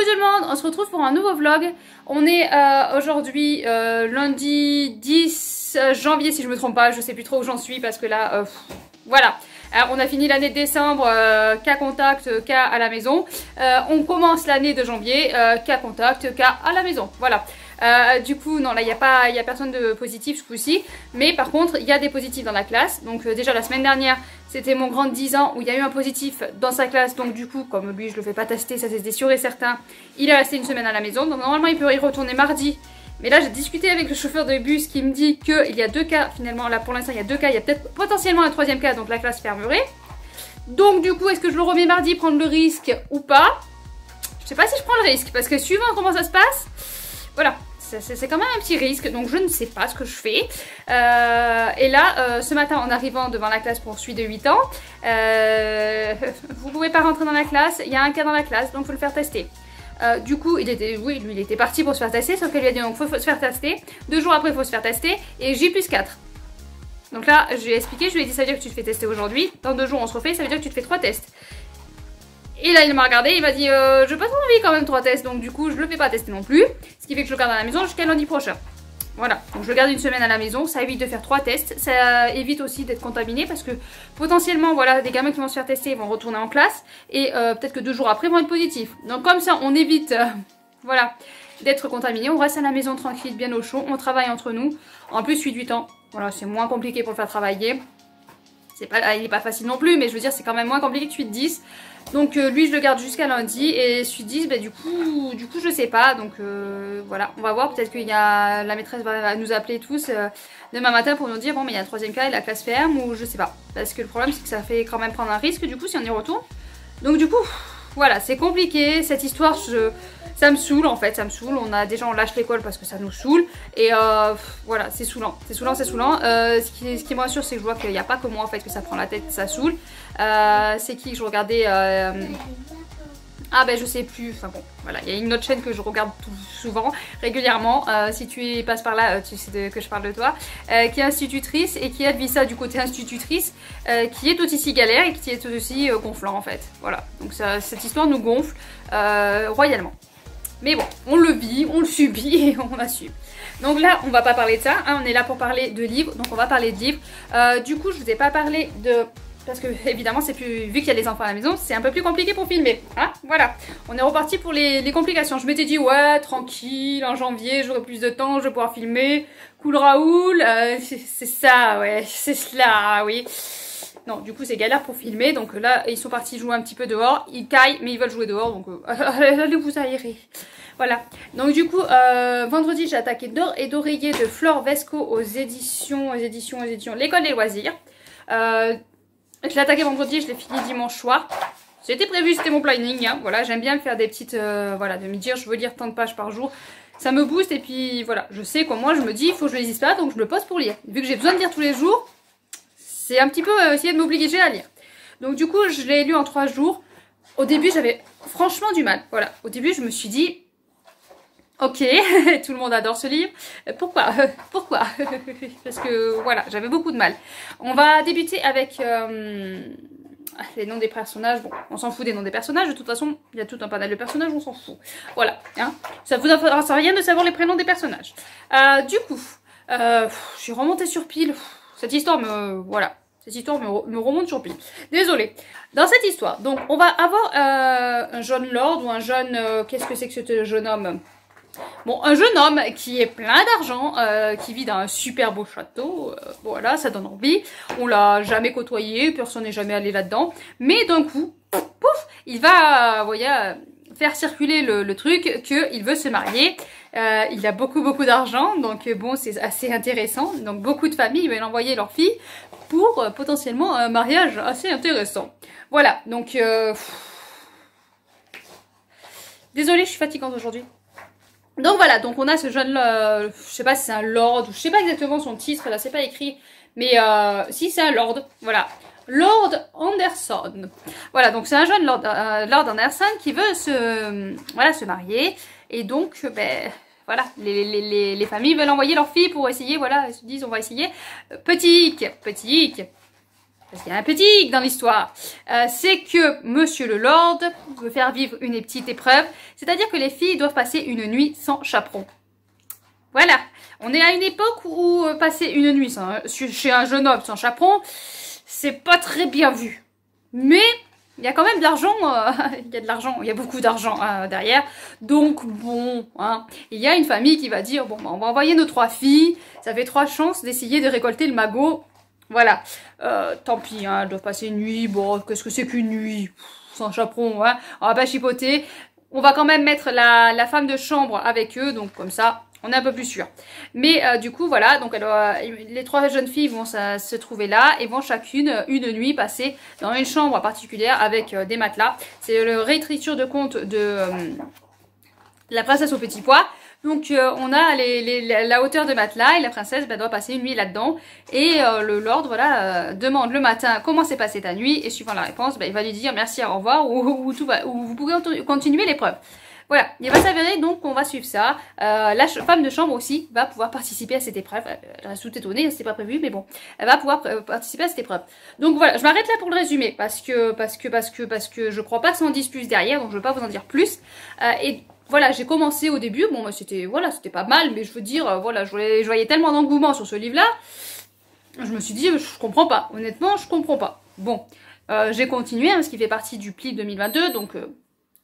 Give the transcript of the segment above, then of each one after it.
Coucou tout le monde, on se retrouve pour un nouveau vlog. On est aujourd'hui lundi 10 janvier si je me trompe pas, je sais plus trop où j'en suis parce que là, voilà. Alors, on a fini l'année de décembre, cas contact, cas à la maison. On commence l'année de janvier, cas contact, cas à la maison, voilà. Du coup, non, là, il n'y a personne de positif ce coup-ci. Mais par contre, il y a des positifs dans la classe. Donc déjà, la semaine dernière, c'était mon grand de 10 ans où il y a eu un positif dans sa classe. Donc du coup, comme lui, je le fais pas tester, ça c'était sûr et certain. Il est resté une semaine à la maison. Donc normalement, il peut y retourner mardi. Mais là, j'ai discuté avec le chauffeur de bus qui me dit qu'il y a 2 cas. Finalement, là, pour l'instant, il y a 2 cas. Il y a peut-être potentiellement un 3e cas. Donc la classe fermerait. Donc du coup, est-ce que je le remets mardi, prendre le risque ou pas? Je sais pas si je prends le risque. Parce que suivant comment ça se passe, voilà. C'est quand même un petit risque, donc je ne sais pas ce que je fais. Et là, ce matin, en arrivant devant la classe pour celui de 8 ans, vous pouvez pas rentrer dans la classe, il y a un cas dans la classe, donc il faut le faire tester. Du coup, lui, il était parti pour se faire tester, sauf qu'elle lui a dit donc faut se faire tester. 2 jours après, il faut se faire tester, et J+4. Donc là, je lui ai expliqué, je lui ai dit ça veut dire que tu te fais tester aujourd'hui, dans 2 jours on se refait, ça veut dire que tu te fais 3 tests. Et là il m'a regardé, il m'a dit j'ai pas trop envie quand même 3 tests, donc du coup je le fais pas tester non plus. Ce qui fait que je le garde à la maison jusqu'à lundi prochain. Voilà, donc je le garde une semaine à la maison, ça évite de faire 3 tests, ça évite aussi d'être contaminé parce que potentiellement voilà, des gamins qui vont se faire tester vont retourner en classe et peut-être que 2 jours après vont être positifs. Donc comme ça on évite voilà, d'être contaminé, on reste à la maison tranquille, bien au chaud, on travaille entre nous. En plus celui de 8 ans, voilà, c'est moins compliqué pour le faire travailler. Il est pas facile non plus, mais je veux dire c'est quand même moins compliqué que celui de 10. Donc lui je le garde jusqu'à lundi et celui de 10 bah, du coup je sais pas. Donc voilà, on va voir, peut-être qu'il y a la maîtresse va nous appeler tous demain matin pour nous dire bon mais il y a un 3e cas et la classe ferme ou je sais pas. Parce que le problème c'est que ça fait quand même prendre un risque du coup si on y retourne. Donc du coup voilà, c'est compliqué cette histoire, ça me saoule en fait, ça me saoule. On lâche l'école parce que ça nous saoule. Et voilà, c'est saoulant, c'est saoulant, c'est saoulant. Ce qui me rassure, c'est que je vois qu'il n'y a pas que moi en fait que ça prend la tête, ça saoule. C'est qui que je regardais ah ben je sais plus, enfin bon, voilà, il y a une autre chaîne que je regarde souvent, régulièrement, si tu passes par là, tu sais que je parle de toi, qui est institutrice et qui a vu ça du côté institutrice, qui est aussi galère et qui est aussi gonflant en fait, voilà, donc cette histoire nous gonfle royalement. Mais bon, on le vit, on le subit et on assume. Donc là, on va pas parler de ça, hein, on est là pour parler de livres, donc on va parler de livres. Du coup, je vous ai pas parlé de... Parce que évidemment, c'est plus vu qu'il y a les enfants à la maison, c'est un peu plus compliqué pour filmer. Hein, voilà, on est reparti pour les complications. Je m'étais dit, ouais, tranquille, en janvier, j'aurai plus de temps, je vais pouvoir filmer. Cool Raoul, c'est ça, ouais, c'est cela, oui. Non, du coup, c'est galère pour filmer. Donc là, ils sont partis jouer un petit peu dehors. Ils caillent, mais ils veulent jouer dehors. Donc, allez vous aérer. Voilà. Donc, du coup, vendredi, j'ai attaqué D'or et d'oreiller de Flore Vesco aux éditions L'École des loisirs. Je l'ai attaqué vendredi, je l'ai fini dimanche soir. C'était prévu, c'était mon planning. Hein. Voilà, j'aime bien faire des petites... voilà, de me dire, je veux lire tant de pages par jour. Ça me booste et puis voilà, je sais qu'au moins je me dis, il faut que je le lise pas, donc je me pose pour lire. Vu que j'ai besoin de lire tous les jours, c'est un petit peu essayer de m'obliger à lire. Donc du coup, je l'ai lu en 3 jours. Au début, j'avais franchement du mal. Voilà, au début, je me suis dit... Ok, tout le monde adore ce livre. Pourquoi Pourquoi Parce que voilà, j'avais beaucoup de mal. On va débuter avec les noms des personnages. Bon, on s'en fout des noms des personnages. De toute façon, il y a tout un panel de personnages, on s'en fout. Voilà, hein. Ça vous intéresse rien de savoir les prénoms des personnages. Du coup, je suis remontée sur pile. Cette histoire me... Voilà. Cette histoire me remonte sur pile. Désolée. Dans cette histoire, donc, on va avoir un jeune lord ou un jeune... Qu'est-ce que c'est que ce jeune homme? Bon, un jeune homme qui est plein d'argent, qui vit dans un super beau château, voilà, ça donne envie. On l'a jamais côtoyé, personne n'est jamais allé là-dedans. Mais d'un coup, pouf, il va, vous voyez, faire circuler le truc qu'il veut se marier. Il a beaucoup d'argent, donc bon, c'est assez intéressant. Donc beaucoup de familles veulent envoyer leurs filles pour potentiellement un mariage assez intéressant. Voilà, donc... Désolée, je suis fatigante aujourd'hui. Donc voilà, donc on a ce jeune, je sais pas si c'est un lord, ou je sais pas exactement son titre, là c'est pas écrit, mais si c'est un lord, voilà. Lord Anderson. Voilà, donc c'est un jeune lord, Lord Anderson qui veut se marier, et donc, ben, voilà, les familles veulent envoyer leurs filles pour essayer, voilà, elles se disent on va essayer. Petit hic, parce qu'il y a un petit hic dans l'histoire, c'est que Monsieur le Lord veut faire vivre une petite épreuve, c'est-à-dire que les filles doivent passer une nuit sans chaperon. Voilà, on est à une époque où passer une nuit chez un jeune homme sans chaperon, c'est pas très bien vu. Mais il y a quand même de l'argent, il y a de l'argent, il y a beaucoup d'argent derrière. Donc bon, hein, il y a une famille qui va dire, bon, on va envoyer nos 3 filles, ça fait 3 chances d'essayer de récolter le magot. Voilà, tant pis, hein, elles doivent passer une nuit, bon, qu'est-ce que c'est qu'une nuit sans chaperon, hein, on va pas chipoter. On va quand même mettre la femme de chambre avec eux, donc comme ça, on est un peu plus sûr. Mais du coup, voilà, donc les 3 jeunes filles vont se trouver là et vont chacune, une nuit, passer dans une chambre particulière avec des matelas. C'est le réécriture de conte de la princesse au petit pois. Donc on a la hauteur de matelas et la princesse doit passer une nuit là-dedans. Et le lord voilà, demande le matin comment s'est passée ta nuit. Et suivant la réponse, il va lui dire merci, au revoir ou vous pouvez continuer l'épreuve. Voilà, il va s'avérer donc qu'on va suivre ça. La femme de chambre aussi va pouvoir participer à cette épreuve. Elle reste tout étonnée, c'était pas prévu, mais bon, elle va pouvoir participer à cette épreuve. Donc voilà, je m'arrête là pour le résumé parce que je crois pas que ça en dise plus derrière, donc je vais pas vous en dire plus. Et voilà, j'ai commencé au début, bon, c'était pas mal, mais je veux dire, voilà, je voyais tellement d'engouement sur ce livre-là, je me suis dit, je comprends pas, honnêtement, je comprends pas. Bon, j'ai continué, hein, ce qui fait partie du pli 2022, donc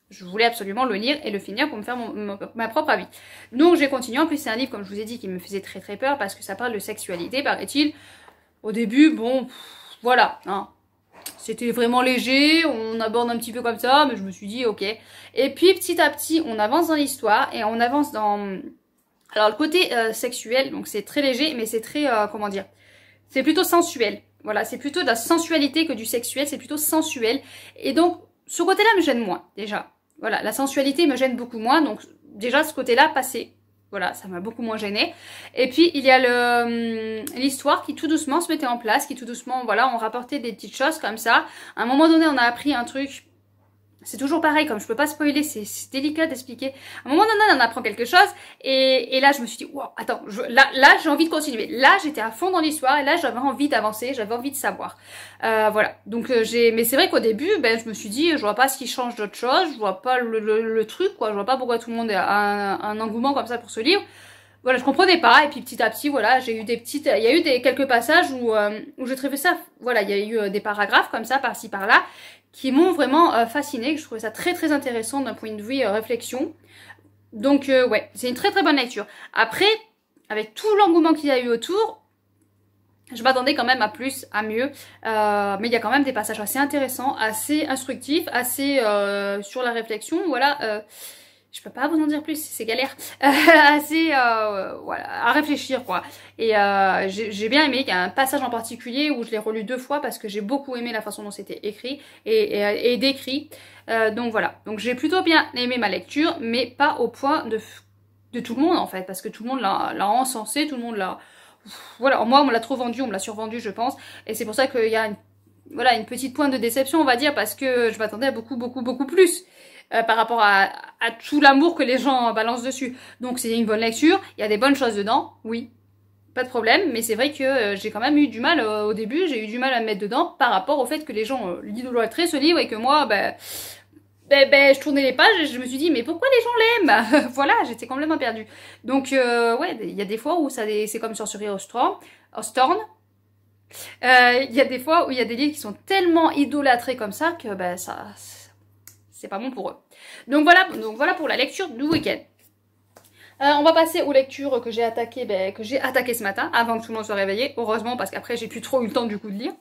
je voulais absolument le lire et le finir pour me faire ma propre avis. Donc j'ai continué, en plus c'est un livre, comme je vous ai dit, qui me faisait très très peur, parce que ça parle de sexualité, paraît-il. Au début, bon, voilà, hein. C'était vraiment léger, on aborde un petit peu comme ça, mais je me suis dit ok. Et puis petit à petit, on avance dans l'histoire et on avance dans... Alors le côté sexuel, donc c'est très léger, mais c'est très, comment dire, c'est plutôt sensuel. Voilà, c'est plutôt de la sensualité que du sexuel, c'est plutôt sensuel. Et donc, ce côté-là me gêne moins, déjà. Voilà, la sensualité me gêne beaucoup moins, donc déjà ce côté-là, passé. Voilà, ça m'a beaucoup moins gênée. Et puis, il y a l'histoire qui tout doucement se mettait en place, qui tout doucement, voilà, on rapportait des petites choses comme ça. À un moment donné, on a appris un truc. C'est toujours pareil, comme je peux pas spoiler, c'est délicat d'expliquer. À un moment donné, on apprend quelque chose. Et là, je me suis dit, wow, attends, là j'ai envie de continuer. Là, j'étais à fond dans l'histoire et là, j'avais envie d'avancer, j'avais envie de savoir. Voilà, donc mais c'est vrai qu'au début, je me suis dit, je vois pas ce qui change d'autre chose, je vois pas le truc, quoi. Je vois pas pourquoi tout le monde a un engouement comme ça pour ce livre. Voilà, je comprenais pas, et puis petit à petit, voilà, j'ai eu il y a eu quelques passages où je trouvais ça, voilà, il y a eu des paragraphes comme ça, par-ci, par-là, qui m'ont vraiment fascinée, que je trouvais ça très très intéressant d'un point de vue réflexion. Donc ouais, c'est une très très bonne lecture. Après, avec tout l'engouement qu'il y a eu autour, je m'attendais quand même à plus, à mieux, mais il y a quand même des passages assez intéressants, assez instructifs, assez sur la réflexion, voilà. Je peux pas vous en dire plus, c'est galère. Assez, voilà, à réfléchir, quoi. Et j'ai bien aimé, il y a un passage en particulier où je l'ai relu 2 fois parce que j'ai beaucoup aimé la façon dont c'était écrit et décrit. Donc voilà, donc j'ai plutôt bien aimé ma lecture, mais pas au point de tout le monde, en fait, parce que tout le monde l'a encensé, tout le monde l'a... Voilà, moi, on me l'a trop vendu, on me l'a survendu, je pense. Et c'est pour ça qu'il y a une petite pointe de déception, on va dire, parce que je m'attendais à beaucoup plus. Par rapport à tout l'amour que les gens balancent dessus. Donc c'est une bonne lecture, il y a des bonnes choses dedans, oui, pas de problème, mais c'est vrai que j'ai quand même eu du mal au début, j'ai eu du mal à me mettre dedans par rapport au fait que les gens l'idolâtraient ce livre et que moi, je tournais les pages et je me suis dit mais pourquoi les gens l'aiment. Voilà, j'étais complètement perdue. Donc ouais, il y a des fois où c'est comme Sorcerer Ostorn. Il y a des fois où il y a des livres qui sont tellement idolâtrés comme ça que c'est pas bon pour eux. Donc voilà pour la lecture du week-end. On va passer aux lectures que j'ai attaquées ce matin, avant que tout le monde soit réveillé. Heureusement, parce qu'après j'ai plus trop eu le temps du coup de lire.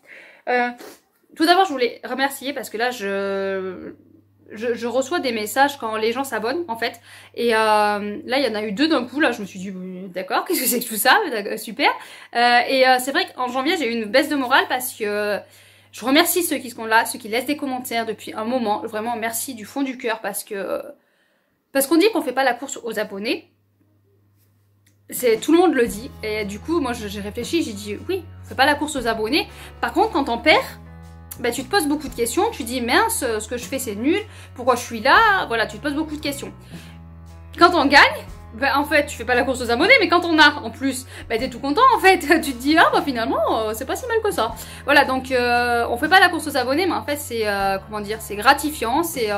Tout d'abord, je voulais remercier parce que là, je reçois des messages quand les gens s'abonnent, en fait. Et là, il y en a eu 2 d'un coup. Là, je me suis dit, d'accord, qu'est-ce que c'est que tout ça? Super. C'est vrai qu'en janvier, j'ai eu une baisse de morale parce que... Je remercie ceux qui sont là, ceux qui laissent des commentaires depuis un moment. Vraiment, merci du fond du cœur parce qu'on dit qu'on fait pas la course aux abonnés. Tout le monde le dit. Et du coup, moi, j'ai réfléchi, j'ai dit oui, on fait pas la course aux abonnés. Par contre, quand t'en perds, tu te poses beaucoup de questions. Tu dis mince, ce que je fais c'est nul. Pourquoi je suis là? Voilà, tu te poses beaucoup de questions. Quand on gagne, bah en fait tu fais pas la course aux abonnés, mais quand on a en plus, bah t'es tout content en fait. Tu te dis ah bah finalement c'est pas si mal que ça. Voilà, donc on fait pas la course aux abonnés, mais en fait c'est comment dire, c'est gratifiant, c'est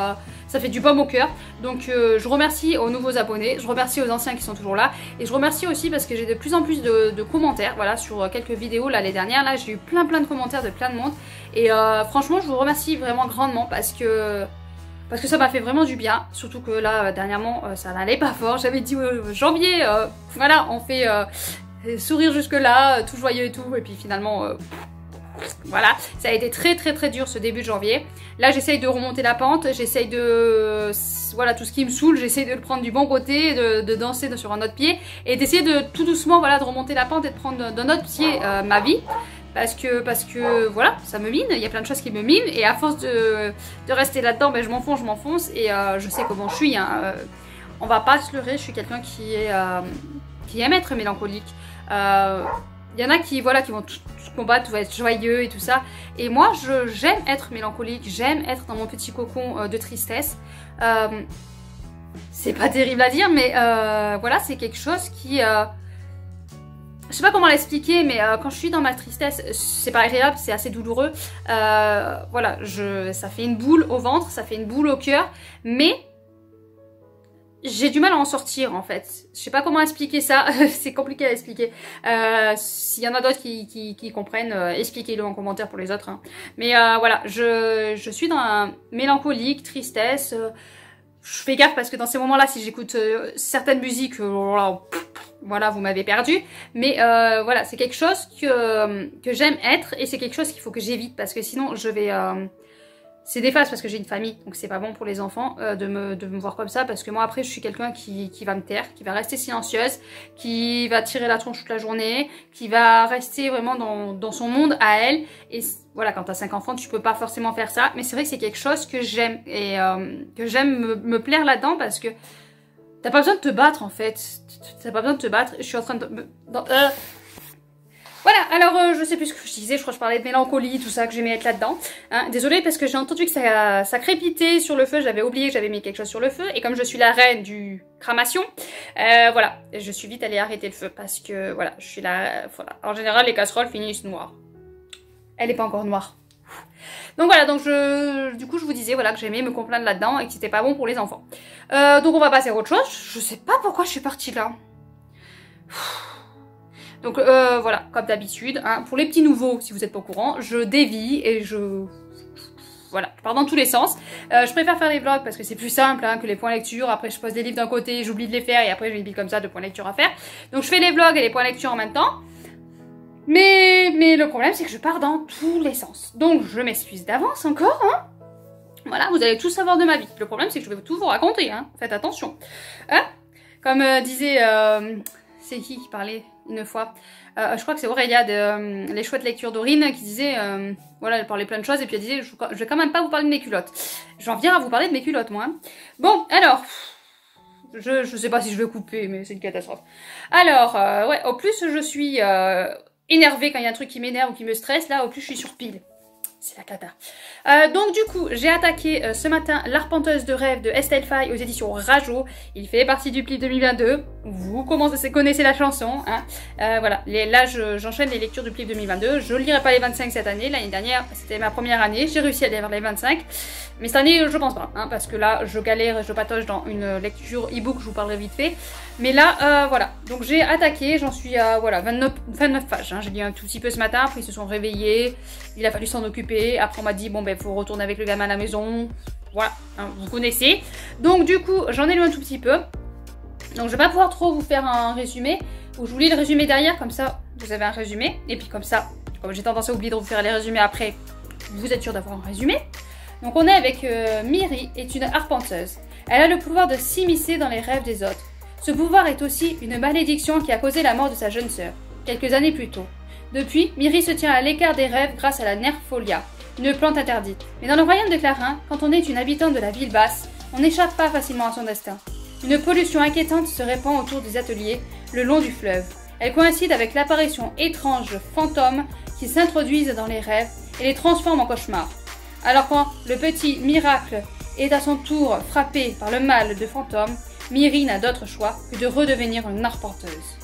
ça fait du baume au cœur. Donc je remercie aux nouveaux abonnés, je remercie aux anciens qui sont toujours là, et je remercie aussi parce que j'ai de plus en plus de commentaires. Voilà, sur quelques vidéos là, les dernières là, j'ai eu plein de commentaires de plein de monde, et franchement je vous remercie vraiment grandement parce que ça m'a fait vraiment du bien. Surtout que là dernièrement ça n'allait pas fort. J'avais dit janvier, voilà, on fait sourire jusque là, tout joyeux et tout, et puis finalement voilà, ça a été très dur ce début de janvier. Là j'essaye de remonter la pente, j'essaye de, voilà, tout ce qui me saoule, j'essaye de le prendre du bon côté, de danser sur un autre pied, et d'essayer de tout doucement, voilà, de remonter la pente et de prendre d'un autre pied ma vie. Parce que voilà, ça me mine, il y a plein de choses qui me minent, et à force de rester là-dedans, ben, je m'enfonce, et je sais comment je suis, hein. On va pas se leurrer, je suis quelqu'un qui aime être mélancolique. Il y en a qui, voilà, qui vont tout combattre, vont être joyeux et tout ça. Et moi, j'aime être mélancolique, j'aime être dans mon petit cocon de tristesse. C'est pas terrible à dire, mais voilà, c'est quelque chose qui... je sais pas comment l'expliquer, mais quand je suis dans ma tristesse, c'est pas agréable, c'est assez douloureux. Voilà, ça fait une boule au ventre, ça fait une boule au cœur, mais... j'ai du mal à en sortir en fait. Je sais pas comment expliquer ça, c'est compliqué à expliquer. S'il y en a d'autres qui comprennent, expliquez-le en commentaire pour les autres. Hein. Mais voilà, je suis dans un mélancolique, tristesse. Je fais gaffe parce que dans ces moments-là, si j'écoute certaines musiques, voilà, vous m'avez perdu. Mais voilà, c'est quelque chose que j'aime être, et c'est quelque chose qu'il faut que j'évite parce que sinon je vais... c'est déface parce que j'ai une famille, donc c'est pas bon pour les enfants de me voir comme ça, parce que moi après je suis quelqu'un qui va me taire, qui va rester silencieuse, qui va tirer la tronche toute la journée, qui va rester vraiment dans son monde à elle. Et voilà, quand t'as 5 enfants tu peux pas forcément faire ça, mais c'est vrai que c'est quelque chose que j'aime, et que j'aime me plaire là-dedans, parce que t'as pas besoin de te battre en fait, t'as pas besoin de te battre. Je suis en train de... Voilà, alors je sais plus ce que je disais, je crois que je parlais de mélancolie, tout ça, que j'aimais être là-dedans. Hein, désolée parce que j'ai entendu que ça crépitait sur le feu, j'avais oublié que j'avais mis quelque chose sur le feu, et comme je suis la reine du cramation, voilà, je suis vite allée arrêter le feu parce que voilà, je suis là, voilà. En général les casseroles finissent noires. Elle est pas encore noire. Donc voilà, donc du coup je vous disais voilà que j'aimais me complaindre là-dedans et que c'était pas bon pour les enfants. Donc on va passer à autre chose, je sais pas pourquoi je suis partie là. Donc voilà, comme d'habitude, hein, pour les petits nouveaux, si vous n'êtes pas au courant, je dévie et voilà, je pars dans tous les sens. Je préfère faire les vlogs parce que c'est plus simple hein, que les points lecture. Après je pose des livres d'un côté, j'oublie de les faire, et après j'ai une bille comme ça de points lecture à faire. Donc je fais les vlogs et les points lecture en même temps. Mais le problème c'est que je pars dans tous les sens. Donc je m'excuse d'avance encore, hein. Voilà, vous allez tout savoir de ma vie. Le problème c'est que je vais tout vous raconter, hein. Faites attention. Hein, comme disait... c'est qui parlait une fois, je crois que c'est Aurélia de Les Chouettes Lectures d'Aurine qui disait, voilà, elle parlait plein de choses et puis elle disait, je vais quand même pas vous parler de mes culottes. J'en viens à vous parler de mes culottes moi. Hein. Bon, alors, je sais pas si je vais couper, mais c'est une catastrophe. Alors, ouais, au plus je suis énervée quand il y a un truc qui m'énerve ou qui me stresse, là, au plus je suis sur pile. C'est la cata. Donc du coup, j'ai attaqué ce matin L'Arpenteuse de rêve de Estelle Faye aux éditions Rajo. Il fait partie du PLIF 2022. Vous connaissez la chanson. Hein. Voilà, là j'enchaîne les lectures du PLIF 2022. Je ne lirai pas les 25 cette année. L'année dernière, c'était ma première année. J'ai réussi à lire les 25. Mais cette année, je pense pas. Hein, parce que là, je galère et je patoche dans une lecture e-book. Je vous parlerai vite fait. Mais là, voilà. Donc j'ai attaqué. J'en suis à voilà, 29 pages. Hein. J'ai lu un tout petit peu ce matin. Après, ils se sont réveillés. Il a fallu s'en occuper. Après, on m'a dit, bon, ben, faut retourner avec le gamin à la maison. Voilà, hein, vous connaissez. Donc, du coup, j'en ai lu un tout petit peu. Donc, je vais pas pouvoir trop vous faire un résumé. Ou je vous lis le résumé derrière. Comme ça, vous avez un résumé. Et puis, comme ça, comme j'ai tendance à oublier de vous faire les résumés après, vous êtes sûr d'avoir un résumé. Donc, on est avec Miri, est une arpenteuse. Elle a le pouvoir de s'immiscer dans les rêves des autres. Ce pouvoir est aussi une malédiction qui a causé la mort de sa jeune sœur, quelques années plus tôt. Depuis, Miri se tient à l'écart des rêves grâce à la nerfolia, une plante interdite. Mais dans le royaume de Clarin, quand on est une habitante de la ville basse, on n'échappe pas facilement à son destin. Une pollution inquiétante se répand autour des ateliers, le long du fleuve. Elle coïncide avec l'apparition étrange de fantômes qui s'introduisent dans les rêves et les transforment en cauchemars. Alors quand le petit Miracle est à son tour frappé par le mal de fantômes, Miri n'a d'autre choix que de redevenir une arpenteuse.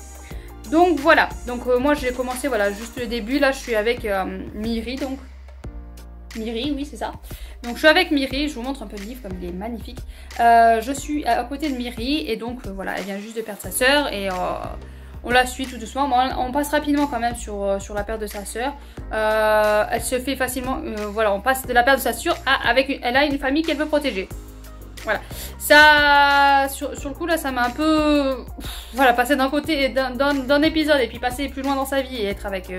Donc voilà, donc moi j'ai commencé, voilà, juste le début, là je suis avec Miri, donc Miri, oui c'est ça. Donc je suis avec Miri, je vous montre un peu le livre comme il est magnifique. Je suis à côté de Miri et donc voilà, elle vient juste de perdre sa sœur et on la suit tout doucement. Bon, on passe rapidement quand même sur la perte de sa sœur. Elle se fait facilement, voilà, on passe de la perte de sa sœur à elle a une famille qu'elle veut protéger. Voilà, ça, sur le coup là, ça m'a un peu, voilà, passé d'un côté, d'un épisode et puis passer plus loin dans sa vie et être avec,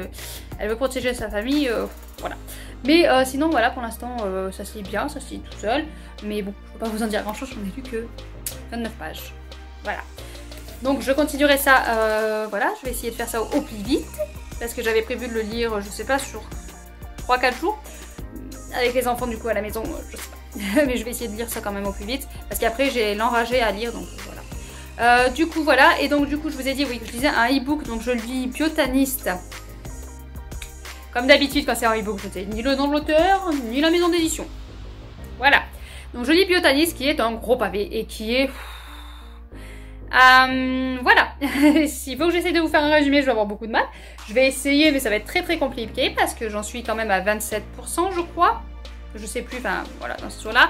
elle veut protéger sa famille, voilà. Mais sinon, voilà, pour l'instant, ça se lit bien, ça se lit tout seul. Mais bon, je peux pas vous en dire grand chose, j'en ai lu que 29 pages. Voilà. Donc je continuerai ça, voilà, je vais essayer de faire ça au plus vite. Parce que j'avais prévu de le lire, je sais pas, sur 3-4 jours. Avec les enfants du coup à la maison, je sais pas. Mais je vais essayer de lire ça quand même au plus vite. Parce qu'après j'ai l'enragé à lire, donc voilà. Du coup voilà, et donc du coup je vous ai dit, oui, je lisais un e-book, donc je lis Biotaniste. Comme d'habitude quand c'est un e-book, je sais ni le nom de l'auteur, ni la maison d'édition. Voilà. Donc je lis Biotaniste qui est un gros pavé et qui est... voilà. S'il faut que j'essaie de vous faire un résumé, je vais avoir beaucoup de mal. Je vais essayer, mais ça va être très très compliqué parce que j'en suis quand même à 27%, je crois. Je sais plus, enfin voilà, dans ce tour-là.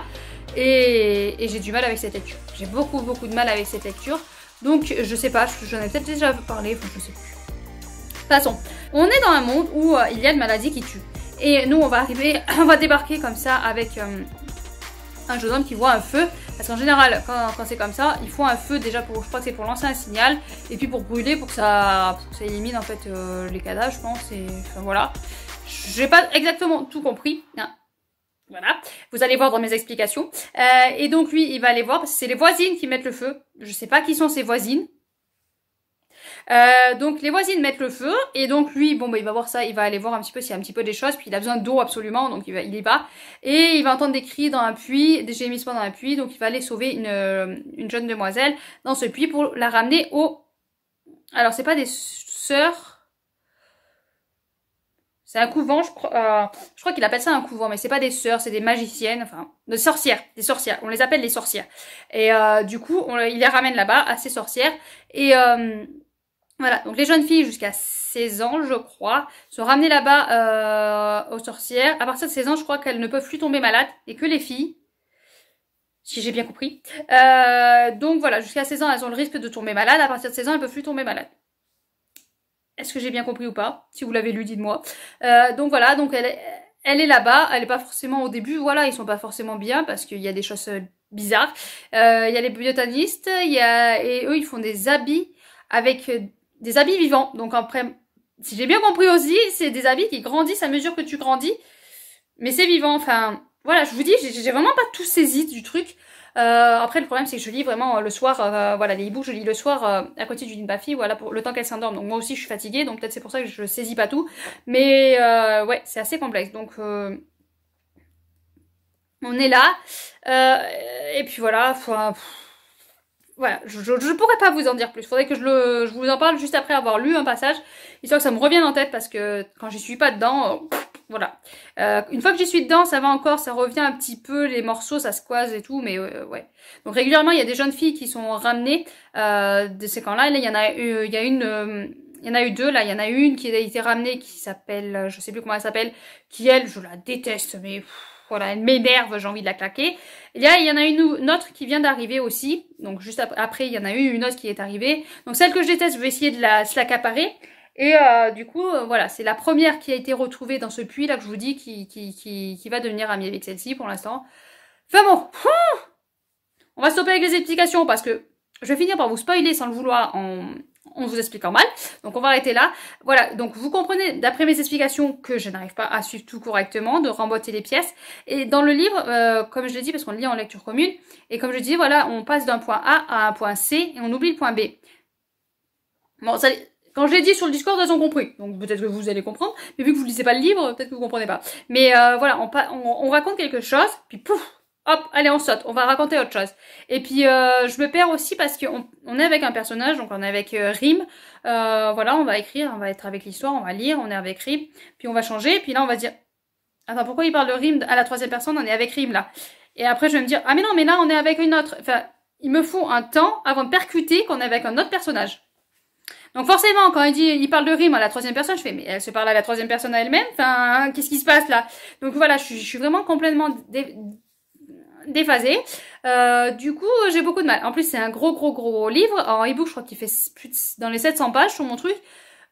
Et j'ai du mal avec cette lecture. J'ai beaucoup de mal avec cette lecture. Donc je sais pas, j'en ai peut-être déjà parlé, enfin je sais plus. De toute façon, on est dans un monde où il y a une maladie qui tue. Et nous on va arriver, on va débarquer comme ça avec un jeune homme qui voit un feu. Parce qu'en général, quand c'est comme ça, il faut un feu déjà pour, je crois que c'est pour lancer un signal. Et puis pour brûler, pour que ça élimine en fait les cadavres, je pense. Et enfin voilà. J'ai pas exactement tout compris. Hein. Voilà, vous allez voir dans mes explications. Et donc lui, il va aller voir parce que c'est les voisines qui mettent le feu. Je sais pas qui sont ces voisines. Donc les voisines mettent le feu et donc lui, bon bah il va voir ça, il va aller voir un petit peu s'il y a un petit peu des choses, puis il a besoin d'eau absolument, donc il y va et il va entendre des cris dans un puits, des gémissements dans un puits, donc il va aller sauver une jeune demoiselle dans ce puits pour la ramener au... Alors c'est pas des sœurs... C'est un couvent, je crois qu'il appelle ça un couvent, mais c'est pas des sœurs, c'est des magiciennes, enfin, des sorcières, on les appelle les sorcières. Et du coup, il les ramène là-bas, à ces sorcières, et voilà, donc les jeunes filles jusqu'à 16 ans, je crois, sont ramenées là-bas aux sorcières. À partir de 16 ans, je crois qu'elles ne peuvent plus tomber malades, et que les filles, si j'ai bien compris. Donc voilà, jusqu'à 16 ans, elles ont le risque de tomber malades, à partir de 16 ans, elles ne peuvent plus tomber malades. Est-ce que j'ai bien compris ou pas? Si vous l'avez lu, dites-moi. Donc voilà, donc elle est là-bas, elle est pas forcément au début, voilà, ils sont pas forcément bien parce qu'il y a des choses bizarres. Il y a les biotanistes, et eux ils font des habits avec des habits vivants. Donc après, si j'ai bien compris aussi, c'est des habits qui grandissent à mesure que tu grandis, mais c'est vivant. Enfin, voilà, je vous dis, j'ai vraiment pas tout saisi du truc. Après le problème c'est que je lis vraiment le soir, voilà les e-books je lis le soir à côté d'une ma fille, voilà pour le temps qu'elle s'endorme, donc moi aussi je suis fatiguée, donc peut-être c'est pour ça que je saisis pas tout, mais ouais c'est assez complexe, donc on est là, et puis voilà, voilà, je pourrais pas vous en dire plus, faudrait que je vous en parle juste après avoir lu un passage, histoire que ça me revienne en tête, parce que quand j'y suis pas dedans... Voilà. Une fois que j'y suis dedans, ça va encore, ça revient un petit peu, les morceaux, ça squaze et tout, mais ouais. Donc régulièrement, il y a des jeunes filles qui sont ramenées de ces camps-là. Et là, il y en a eu deux, là. Il y en a une qui a été ramenée, qui s'appelle, je sais plus comment elle s'appelle, qui elle, je la déteste, mais voilà, elle m'énerve, j'ai envie de la claquer. Et là, il y en a une autre qui vient d'arriver aussi. Donc juste après, il y en a eu une autre qui est arrivée. Donc celle que je déteste, je vais essayer de se l'accaparer. Et du coup, voilà, c'est la première qui a été retrouvée dans ce puits là que je vous dis qui va devenir amie avec celle-ci pour l'instant. Enfin bon, on va stopper avec les explications parce que je vais finir par vous spoiler sans le vouloir en vous expliquant mal. Donc on va arrêter là. Voilà, donc vous comprenez d'après mes explications que je n'arrive pas à suivre tout correctement, de remboîter les pièces. Et dans le livre, comme je l'ai dit, parce qu'on le lit en lecture commune, et comme je dis, voilà, on passe d'un point A à un point C et on oublie le point B. Bon, ça... Quand je l'ai dit sur le Discord, elles ont compris. Donc peut-être que vous allez comprendre. Mais vu que vous lisez pas le livre, peut-être que vous comprenez pas. Mais voilà, on raconte quelque chose, puis pouf, hop, allez, on saute. On va raconter autre chose. Et puis je me perds aussi parce qu'on est avec un personnage, donc on est avec Rim. Voilà, on va écrire, on va être avec l'histoire, on va lire, on est avec Rim. Puis on va changer, puis là on va dire... Attends, pourquoi il parle de Rim à la troisième personne? On est avec Rim là. Et après je vais me dire, ah mais non, mais là on est avec une autre. Enfin, il me faut un temps avant de percuter qu'on est avec un autre personnage. Donc forcément, quand il parle de rime à la troisième personne, je fais, mais elle se parle à la troisième personne à elle-même, enfin, qu'est-ce qui se passe là? Donc voilà, je suis vraiment complètement déphasée. Du coup, j'ai beaucoup de mal. En plus, c'est un gros livre. En e-book, je crois qu'il fait plus dans les 700 pages sur mon truc.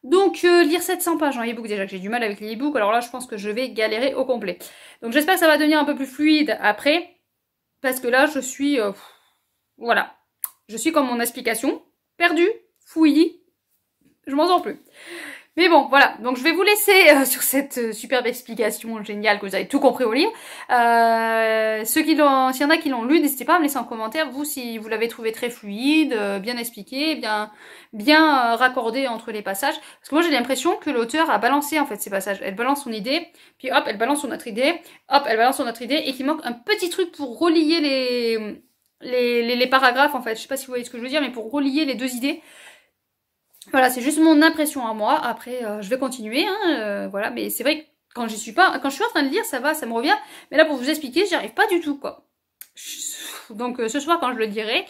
Donc, lire 700 pages en e-book, déjà que j'ai du mal avec les e-books, alors là, je pense que je vais galérer au complet. Donc, j'espère que ça va devenir un peu plus fluide après, parce que là, je suis... voilà. Je suis comme mon explication, perdue, fouillie, je m'en sors plus. Mais bon, voilà. Donc, je vais vous laisser sur cette superbe explication géniale que vous avez tout compris au livre. S'il y en a qui l'ont lu, n'hésitez pas à me laisser en commentaire, vous, si vous l'avez trouvé très fluide, bien expliqué, bien raccordé entre les passages. Parce que moi, j'ai l'impression que l'auteur a balancé, en fait, ces passages. Elle balance son idée, puis hop, elle balance son autre idée, hop, elle balance son autre idée, et qu'il manque un petit truc pour relier les paragraphes, en fait. Je sais pas si vous voyez ce que je veux dire, mais pour relier les deux idées. Voilà, c'est juste mon impression à moi. Après, je vais continuer, hein, voilà. Mais c'est vrai que quand je suis en train de lire, ça va, ça me revient. Mais là, pour vous expliquer, j'y arrive pas du tout, quoi. Donc, ce soir, quand je le dirai,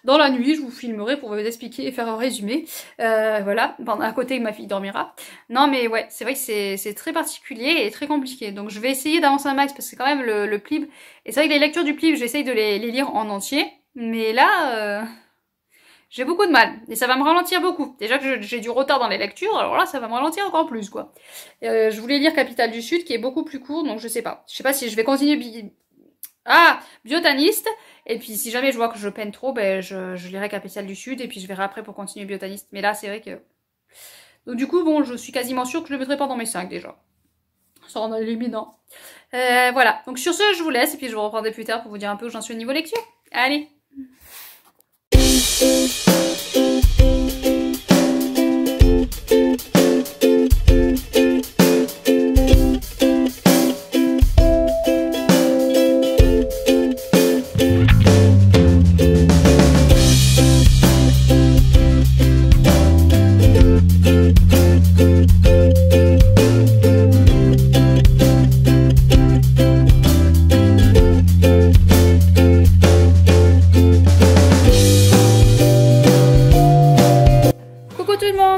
dans la nuit, je vous filmerai pour vous expliquer et faire un résumé. Voilà, à côté que ma fille dormira. Non, mais ouais, c'est vrai que c'est très particulier et très compliqué. Donc, je vais essayer d'avancer un max parce que c'est quand même le plib. Et c'est vrai que les lectures du plib, j'essaye de les lire en entier. Mais là... j'ai beaucoup de mal, et ça va me ralentir beaucoup. Déjà que j'ai du retard dans les lectures, alors là, ça va me ralentir encore plus, quoi. Je voulais lire Capitale du Sud, qui est beaucoup plus court, donc je sais pas. Je sais pas si je vais continuer Biotaniste, et puis si jamais je vois que je peine trop, ben je lirai Capitale du Sud, et puis je verrai après pour continuer Biotaniste. Mais là, c'est vrai que... Donc du coup, bon, je suis quasiment sûre que je le mettrai pas dans mes 5, déjà. Ça en est éliminant. Voilà, donc sur ce, je vous laisse, et puis je vous reprendrai plus tard pour vous dire un peu où j'en suis au niveau lecture. Allez!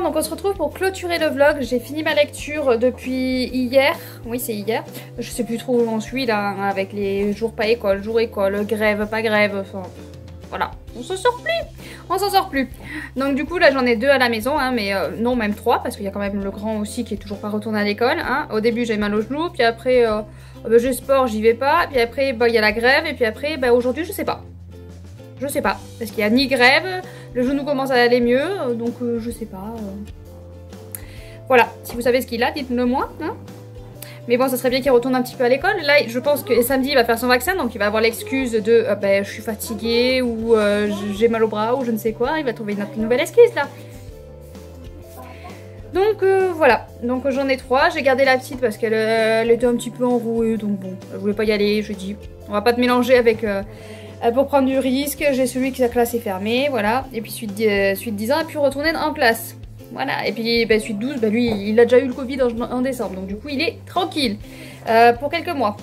Donc on se retrouve pour clôturer le vlog. J'ai fini ma lecture depuis hier. Oui, c'est hier. Je sais plus trop où j'en suis là, hein, avec les jours pas école, jour école, grève, pas grève. Enfin, voilà, on s'en sort plus. On s'en sort plus. Donc du coup là j'en ai 2 à la maison, hein, mais non, même 3, parce qu'il y a quand même le grand aussi qui est toujours pas retourné à l'école. Hein. Au début j'ai mal au genou, puis après j'ai sport, j'y vais pas. Puis après il y a la grève, et puis après aujourd'hui je sais pas. Je sais pas, parce qu'il y a ni grève, le genou commence à aller mieux, donc je sais pas. Voilà, si vous savez ce qu'il a, dites-le moi. Hein. Mais bon, ça serait bien qu'il retourne un petit peu à l'école. Là, je pense que samedi, il va faire son vaccin, donc il va avoir l'excuse de je suis fatiguée, ou j'ai mal au bras, ou je ne sais quoi. Il va trouver une nouvelle excuse là. Donc voilà, donc j'en ai 3. J'ai gardé la petite parce qu'elle était un petit peu enrouée, donc bon, elle voulait pas y aller. Je dis, on va pas te mélanger avec... pour prendre du risque, j'ai celui qui sa classe est fermée, voilà. Et puis suite 10 ans, et puis retourner en classe. Voilà, et puis suite 12, lui, il a déjà eu le Covid en décembre, donc du coup, il est tranquille pour quelques mois.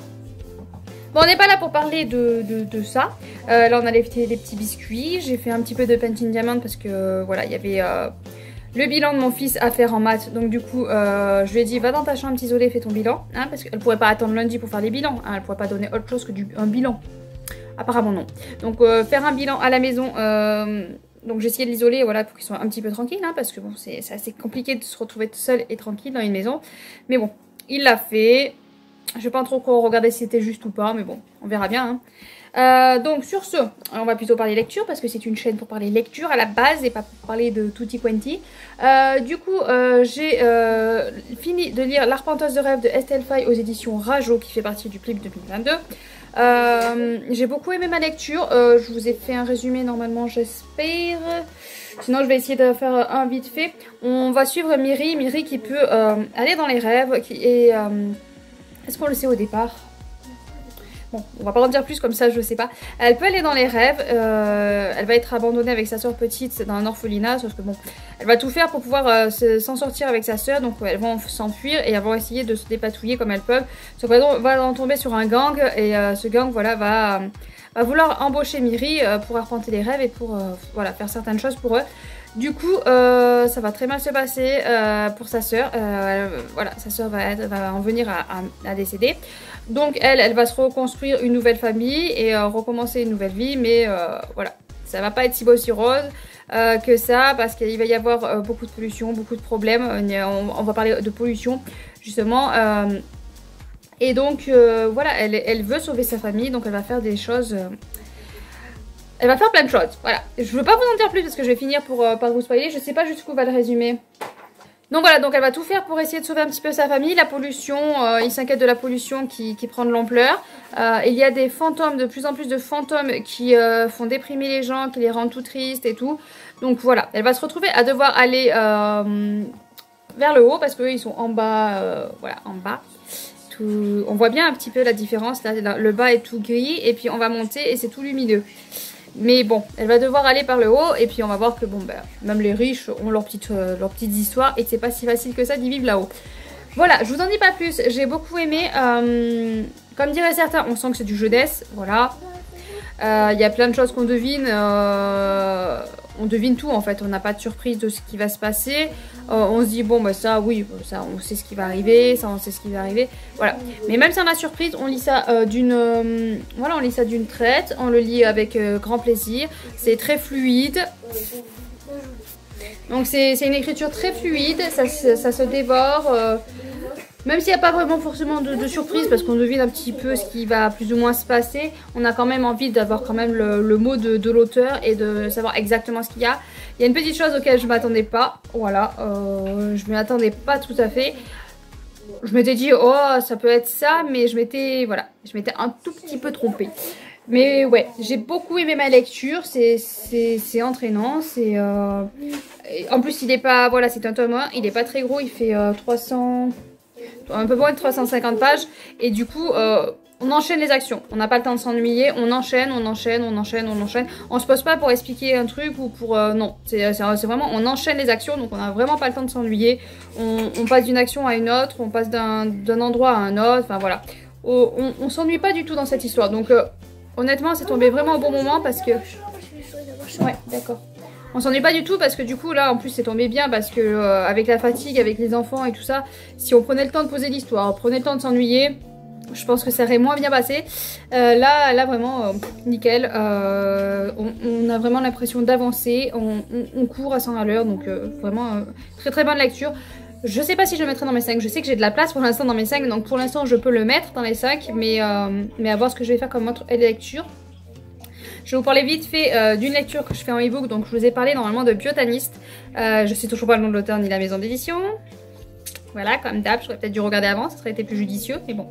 Bon, on n'est pas là pour parler de ça. Là, on a les petits biscuits. J'ai fait un petit peu de Painting Diamond parce que, voilà, il y avait le bilan de mon fils à faire en maths. Donc du coup, je lui ai dit, va dans ta chambre t'isoler, fais ton bilan. Hein, parce qu'elle pourrait pas attendre lundi pour faire les bilans. Hein, elle pourrait pas donner autre chose que un bilan. Apparemment non. Donc faire un bilan à la maison, donc j'ai essayé de l'isoler, voilà, pour qu'il soit un petit peu tranquille, hein, parce que bon, c'est assez compliqué de se retrouver seul et tranquille dans une maison. Mais bon, il l'a fait. Je vais pas trop regarder si c'était juste ou pas, mais bon, on verra bien. Hein. Donc sur ce, on va plutôt parler lecture, parce que c'est une chaîne pour parler lecture à la base et pas pour parler de tutti quanti. Du coup, j'ai fini de lire L'Arpenteuse de rêve de Estelle Faye aux éditions Rajo, qui fait partie du clip 2022. J'ai beaucoup aimé ma lecture, je vous ai fait un résumé normalement, j'espère. Sinon je vais essayer de faire un vite fait. On va suivre Miri qui peut aller dans les rêves, qui est... Est-ce qu'on le sait au départ? Bon, on va pas en dire plus comme ça, je sais pas. Elle peut aller dans les rêves. Elle va être abandonnée avec sa soeur petite dans un orphelinat. Sauf que bon, elle va tout faire pour pouvoir s'en sortir avec sa soeur. Donc elles vont s'enfuir et elles vont essayer de se dépatouiller comme elles peuvent. Sauf qu'elles vont tomber sur un gang. Et ce gang, voilà, va vouloir embaucher Miri pour arpenter les rêves et pour voilà, faire certaines choses pour eux. Du coup, ça va très mal se passer pour sa sœur. Voilà, sa sœur va en venir à décéder. Donc elle va se reconstruire une nouvelle famille et recommencer une nouvelle vie. Mais voilà, ça va pas être si beau si rose que ça, parce qu'il va y avoir beaucoup de pollution, beaucoup de problèmes. On va parler de pollution justement. Et donc voilà, elle veut sauver sa famille, donc elle va faire des choses... Elle va faire plein de choses, voilà. Je veux pas vous en dire plus parce que je vais finir par vous spoiler. Je sais pas jusqu'où va le résumer. Donc voilà, donc elle va tout faire pour essayer de sauver un petit peu sa famille. La pollution, il s'inquiète de la pollution qui prend de l'ampleur. Il y a des fantômes, de plus en plus de fantômes qui font déprimer les gens, qui les rendent tout tristes et tout. Donc voilà, elle va se retrouver à devoir aller vers le haut parce qu'eux ils sont en bas, voilà, en bas. On voit bien un petit peu la différence, là, le bas est tout gris et puis on va monter et c'est tout lumineux. Mais bon, elle va devoir aller par le haut et puis on va voir que bon, ben, même les riches ont leurs petites histoires et que c'est pas si facile que ça d'y vivre là-haut. Voilà, je vous en dis pas plus, j'ai beaucoup aimé. Comme diraient certains, on sent que c'est du jeunesse, voilà. Il y a plein de choses qu'on devine. On devine tout en fait, on n'a pas de surprise de ce qui va se passer. On se dit bon bah ça oui, ça on sait ce qui va arriver, ça on sait ce qui va arriver, voilà. Mais même sans la surprise, on lit ça voilà, on lit ça d'une traite, on le lit avec grand plaisir. C'est très fluide. Donc c'est une écriture très fluide, ça se dévore. Même s'il n'y a pas vraiment forcément de surprise parce qu'on devine un petit peu ce qui va plus ou moins se passer, on a quand même envie d'avoir quand même le mot de l'auteur et de savoir exactement ce qu'il y a. Il y a une petite chose auquel je ne m'attendais pas, voilà, je ne m'y attendais pas tout à fait. Je m'étais dit, oh ça peut être ça, mais je m'étais un tout petit peu trompée. Mais ouais, j'ai beaucoup aimé ma lecture, c'est entraînant, c'est... En plus il n'est pas, voilà, c'est un tome 1, il n'est pas très gros, il fait 300... un peu moins de 350 pages et du coup on enchaîne les actions, on n'a pas le temps de s'ennuyer, on enchaîne, on se pose pas pour expliquer un truc ou pour non, c'est vraiment on enchaîne les actions, donc on n'a vraiment pas le temps de s'ennuyer, on passe d'une action à une autre, on passe d'un endroit à un autre, enfin voilà, on s'ennuie pas du tout dans cette histoire, donc honnêtement c'est tombé vraiment au bon moment parce que ouais d'accord. On s'ennuie pas du tout parce que du coup là en plus c'est tombé bien parce que avec la fatigue, avec les enfants et tout ça, si on prenait le temps de poser l'histoire, on prenait le temps de s'ennuyer, je pense que ça aurait moins bien passé. Là vraiment nickel, on a vraiment l'impression d'avancer, on court à 100 à l'heure, donc vraiment très très bonne lecture. Je sais pas si je le mettrai dans mes 5, je sais que j'ai de la place pour l'instant dans mes 5, donc pour l'instant je peux le mettre dans les 5, mais à voir ce que je vais faire comme autre lecture. Je vais vous parler vite fait d'une lecture que je fais en ebook. Donc je vous ai parlé normalement de Biotaniste. Je sais toujours pas le nom de l'auteur ni la maison d'édition. Voilà, comme d'hab, j'aurais peut-être dû regarder avant, ça aurait été plus judicieux, mais bon.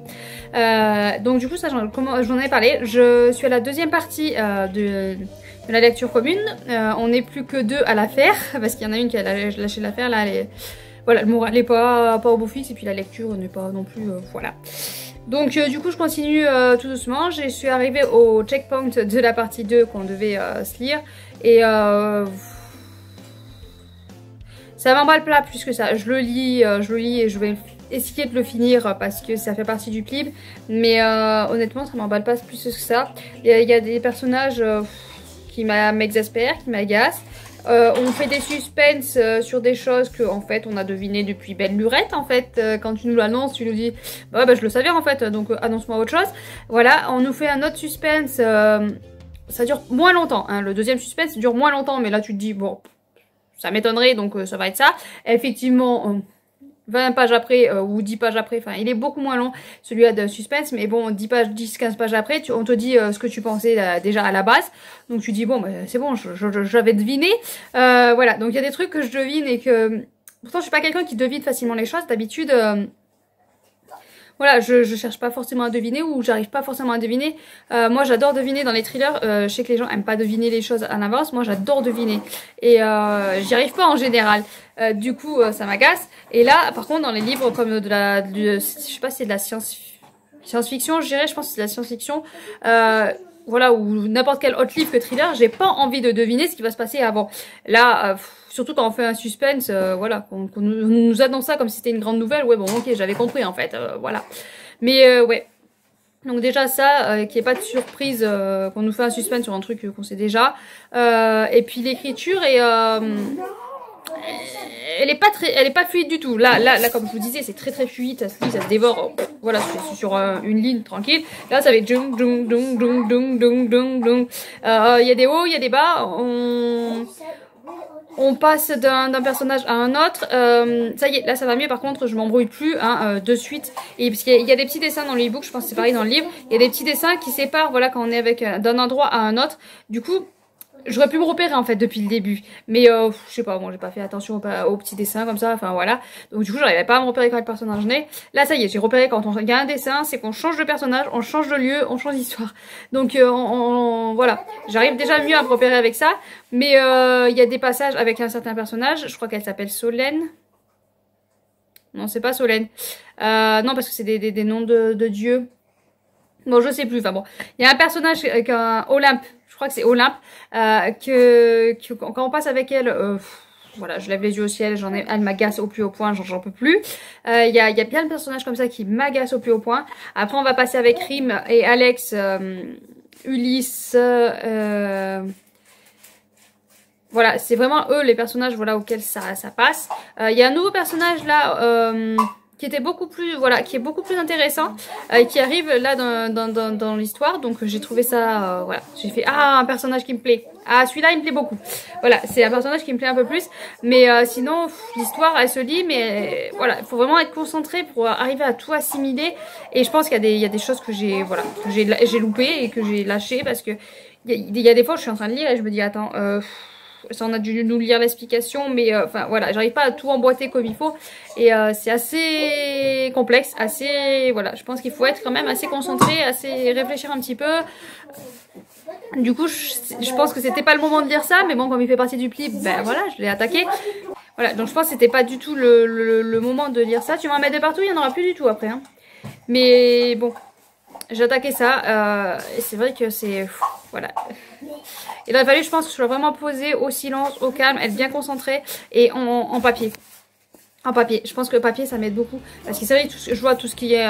Donc du coup, ça, j'en ai parlé. Je suis à la deuxième partie de la lecture commune. On n'est plus que 2 à la faire, parce qu'il y en a une qui a lâché l'affaire, là, voilà, le moral n'est pas au beau fixe, et puis la lecture n'est pas non plus, voilà. Donc du coup je continue tout doucement, je suis arrivée au checkpoint de la partie 2 qu'on devait se lire et ça m'emballe pas plus que ça, je le lis et je vais essayer de le finir parce que ça fait partie du plib, mais honnêtement ça m'emballe pas plus que ça. Il y a des personnages qui m'exaspèrent, qui m'agacent. On fait des suspens sur des choses que en fait on a deviné depuis belle lurette en fait. Quand tu nous l'annonces, tu nous dis bah je le savais en fait, donc annonce-moi autre chose. Voilà, on nous fait un autre suspense, ça dure moins longtemps, hein. Le deuxième suspense dure moins longtemps, mais là tu te dis bon ça m'étonnerait, donc ça va être ça. Effectivement 20 pages après ou 10 pages après, enfin il est beaucoup moins long celui-là de suspense, mais bon 10-15 pages après on te dit ce que tu pensais déjà à la base, donc tu dis bon bah, c'est bon, j'avais deviné, voilà, donc il y a des trucs que je devine et que pourtant je suis pas quelqu'un qui devine facilement les choses d'habitude. Voilà, je cherche pas forcément à deviner ou j'arrive pas forcément à deviner. Moi j'adore deviner dans les thrillers, je sais que les gens aiment pas deviner les choses à l'avance, moi j'adore deviner. Et j'y arrive pas en général. Du coup ça m'agace. Et là par contre dans les livres comme je sais pas si c'est de la science... science-fiction, je dirais, je pense que c'est la science-fiction. Voilà, ou n'importe quel autre livre que thriller, j'ai pas envie de deviner ce qui va se passer avant. Là, surtout quand on fait un suspense, voilà, qu'on nous annonce ça comme si c'était une grande nouvelle, ouais bon ok, j'avais compris en fait, voilà. Mais ouais. Donc déjà ça, qu'il n'y ait pas de surprise, qu'on nous fait un suspense sur un truc qu'on sait déjà. Et puis l'écriture est... elle est pas fluide du tout. Là, comme je vous disais, c'est très fluide, ça se dévore. Voilà, c'est sur une ligne tranquille. Là, ça va être dung dung dung dung dung dung dung dung. Il y a des hauts, il y a des bas. On passe d'un personnage à un autre. Ça y est, là ça va mieux. Par contre, je m'embrouille plus de suite. Et parce qu'il y a des petits dessins dans le e-book, je pense que c'est pareil dans le livre. Il y a des petits dessins qui séparent, voilà, quand on est avec d'un endroit à un autre. Du coup, j'aurais pu me repérer en fait depuis le début. Mais je sais pas, bon, j'ai pas fait attention aux petits dessins comme ça. Enfin voilà. Donc du coup, j'arrivais pas à me repérer quand le personnage naît. Là, ça y est, j'ai repéré quand il y a un dessin, c'est qu'on change de personnage, on change de lieu, on change d'histoire. Donc voilà, j'arrive déjà mieux à me repérer avec ça. Mais il y a des passages avec un certain personnage. Je crois qu'elle s'appelle Solène. Non, c'est pas Solène. Non, parce que c'est des noms de dieux. Bon, je sais plus. Enfin bon, il y a un personnage avec un Olympe. Je crois que c'est Olympe. Quand on passe avec elle, voilà, je lève les yeux au ciel. Elle m'agace au plus haut point. J'en peux plus. Il y a plein de personnages comme ça qui m'agacent au plus haut point. Après, on va passer avec Rim et Alex, Ulysse. Voilà, c'est vraiment eux les personnages, voilà, auxquels ça passe. Il y a un nouveau personnage là qui était beaucoup plus, voilà, qui est beaucoup plus intéressant, qui arrive là dans l'histoire. Donc j'ai trouvé ça, voilà, j'ai fait un personnage qui me plaît. Ah, celui-là il me plaît beaucoup. Voilà, c'est un personnage qui me plaît un peu plus. Mais sinon l'histoire elle se lit, mais voilà, il faut vraiment être concentré pour arriver à tout assimiler. Et je pense qu'il y a des choses que j'ai, voilà, que j'ai loupé et que j'ai lâché parce que il y a des fois où je suis en train de lire et je me dis attends. Ça, on a dû nous lire l'explication, mais enfin voilà, j'arrive pas à tout emboîter comme il faut et c'est assez complexe, assez voilà, je pense qu'il faut être quand même assez concentré, assez réfléchir un petit peu. Du coup, je pense que c'était pas le moment de lire ça, mais bon, comme il fait partie du pli, ben voilà, je l'ai attaqué. Voilà, donc je pense que c'était pas du tout le moment de lire ça. Tu m'en mets de partout, il y en aura plus du tout après, hein. Mais bon, j'ai attaqué ça et c'est vrai que c'est voilà. Il aurait fallu, je pense, que je sois vraiment posée au silence, au calme, être bien concentrée et en papier. En papier. Je pense que le papier, ça m'aide beaucoup. Parce que c'est vrai que je vois tout ce qui est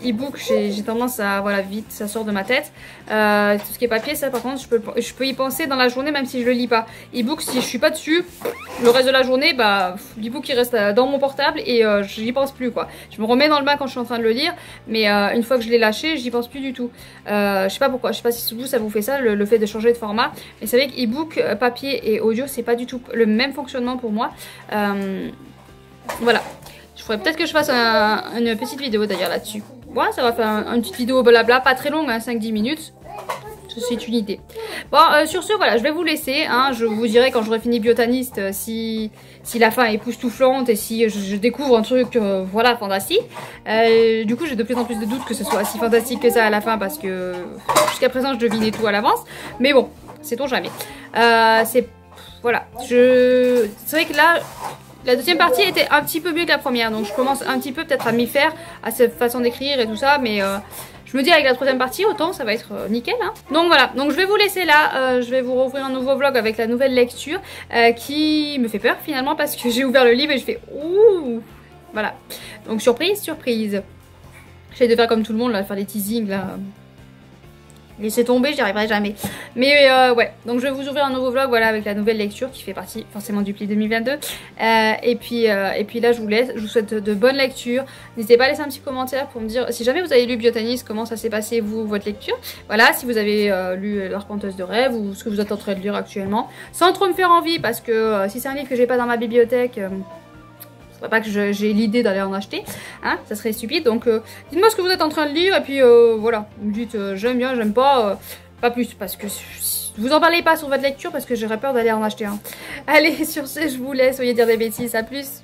e-book, j'ai tendance à, voilà, vite, ça sort de ma tête. Tout ce qui est papier, ça, par contre, je peux y penser dans la journée, même si je le lis pas. E-book, si je suis pas dessus, le reste de la journée, bah, l'e-book, il reste dans mon portable et je n'y pense plus, quoi. Je me remets dans le bain quand je suis en train de le lire, mais une fois que je l'ai lâché, j'y pense plus du tout. Je sais pas pourquoi, je sais pas si vous, ça vous fait ça, le fait de changer de format. Mais c'est vrai que e-book, papier et audio, c'est pas du tout le même fonctionnement pour moi. Voilà, je ferais peut-être que je fasse une petite vidéo d'ailleurs là-dessus. Ouais, ça va faire une petite vidéo blabla, pas très longue, hein, 5-10 minutes. C'est une idée. Bon, sur ce, voilà, je vais vous laisser. Hein, je vous dirai quand j'aurai fini Biotaniste si la fin est époustouflante et si je découvre un truc, voilà, fantastique. Du coup, j'ai de plus en plus de doutes que ce soit si fantastique que ça à la fin parce que jusqu'à présent, je devinais tout à l'avance. Mais bon, sait-on jamais. Voilà, c'est vrai que là... La deuxième partie était un petit peu mieux que la première, donc je commence un petit peu peut-être à m'y faire, à cette façon d'écrire et tout ça, mais je me dis avec la troisième partie, autant ça va être nickel. Hein. Donc voilà, donc je vais vous laisser là, je vais vous rouvrir un nouveau vlog avec la nouvelle lecture qui me fait peur finalement parce que j'ai ouvert le livre et je fais ouh, voilà. Donc surprise, surprise. J'essaie de faire comme tout le monde, là, faire des teasings là. Laissez tomber, j'y arriverai jamais. Mais ouais, donc je vais vous ouvrir un nouveau vlog, voilà, avec la nouvelle lecture qui fait partie forcément du pli 2022. Et puis là, je vous laisse. Je vous souhaite de bonnes lectures. N'hésitez pas à laisser un petit commentaire pour me dire si jamais vous avez lu Biotaniste, comment ça s'est passé, vous, votre lecture. Voilà, si vous avez lu L'Arpenteuse de rêve ou ce que vous êtes en train de lire actuellement. Sans trop me faire envie, parce que si c'est un livre que j'ai pas dans ma bibliothèque... pas que j'ai l'idée d'aller en acheter, hein, ça serait stupide. Donc dites-moi ce que vous êtes en train de lire et puis voilà, vous me dites j'aime bien, j'aime pas plus, parce que vous en parlez pas sur votre lecture parce que j'aurais peur d'aller en acheter un. Allez, sur ce, je vous laisse, soyez dire des bêtises, à plus.